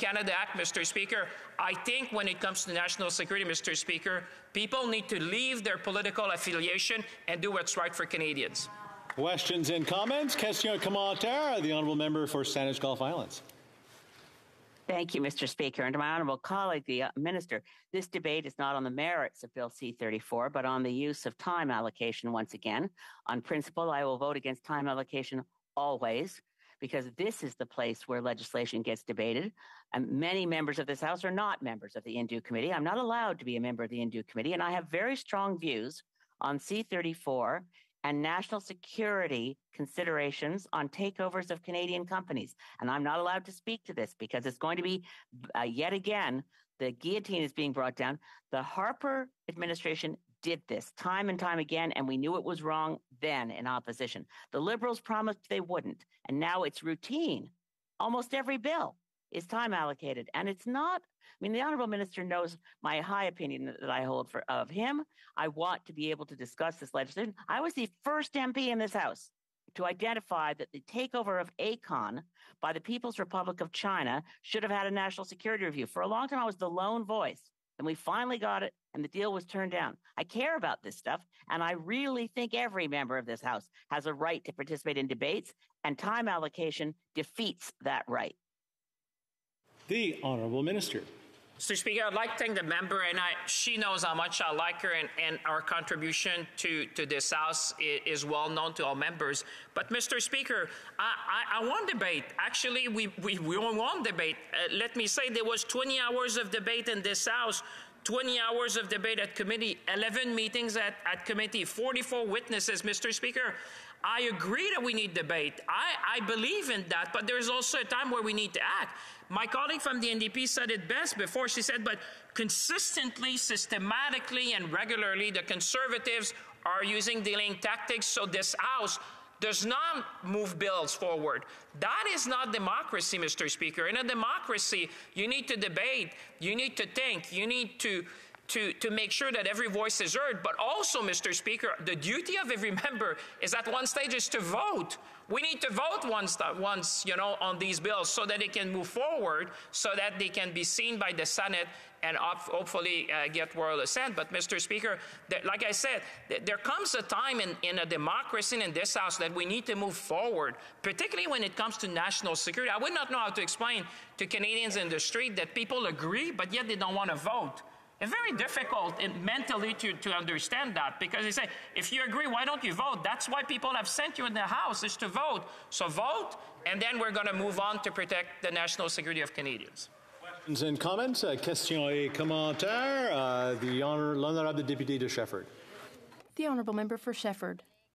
Canada Act, Mr. Speaker. I think when it comes to national security, Mr. Speaker, people need to leave their political affiliation and do what's right for Canadians. Questions and comments? Question commentaire. The honourable member for Saanich Gulf Islands. Thank you, Mr. Speaker. And to my honourable colleague, the Minister, this debate is not on the merits of Bill C-34, but on the use of time allocation once again. On principle, I will vote against time allocation always, because this is the place where legislation gets debated. And many members of this House are not members of the INDU Committee. I'm not allowed to be a member of the INDU Committee, and I have very strong views on C-34 and national security considerations on takeovers of Canadian companies. And I'm not allowed to speak to this because it's going to be, yet again, the guillotine is being brought down. The Harper administration did this time and time again, and we knew it was wrong then in opposition. The Liberals promised they wouldn't, and now it's routine. Almost every bill is time allocated, and it's not. I mean, the Honourable Minister knows my high opinion that I hold of him. I want to be able to discuss this legislation. I was the first MP in this House to identify that the takeover of ACON by the People's Republic of China should have had a national security review. For a long time, I was the lone voice, and we finally got it, and the deal was turned down. I care about this stuff, and I really think every member of this House has a right to participate in debates, and time allocation defeats that right. The Honourable Minister. Mr. Speaker, I'd like to thank the member, and she knows how much I like her, and our contribution to this House is well known to all members. But, Mr. Speaker, I want debate. Actually, we won debate. Let me say there was 20 hours of debate in this House, 20 hours of debate at committee, 11 meetings at committee, 44 witnesses, Mr. Speaker. I agree that we need debate. I believe in that, but there's also a time where we need to act. My colleague from the NDP said it best before. She said, but consistently, systematically, and regularly, the Conservatives are using delaying tactics, so this House does not move bills forward. That is not democracy, Mr. Speaker. In a democracy, you need to debate, you need to think, you need to make sure that every voice is heard. But also, Mr. Speaker, the duty of every member is at one stage is to vote. We need to vote once, on these bills so that they can move forward, so that they can be seen by the Senate and hopefully get royal assent. But, Mr. Speaker, like I said, there comes a time in a democracy and in this House that we need to move forward, particularly when it comes to national security. I would not know how to explain to Canadians in the street that people agree, but yet they don't want to vote. It's very difficult mentally to understand that, because they say, if you agree, why don't you vote? That's why people have sent you in the House, is to vote. So vote, and then we're going to move on to protect the national security of Canadians. Questions and comments? Question et commentaire. The Honourable Deputy de Shefford. The Honourable Member for Shefford.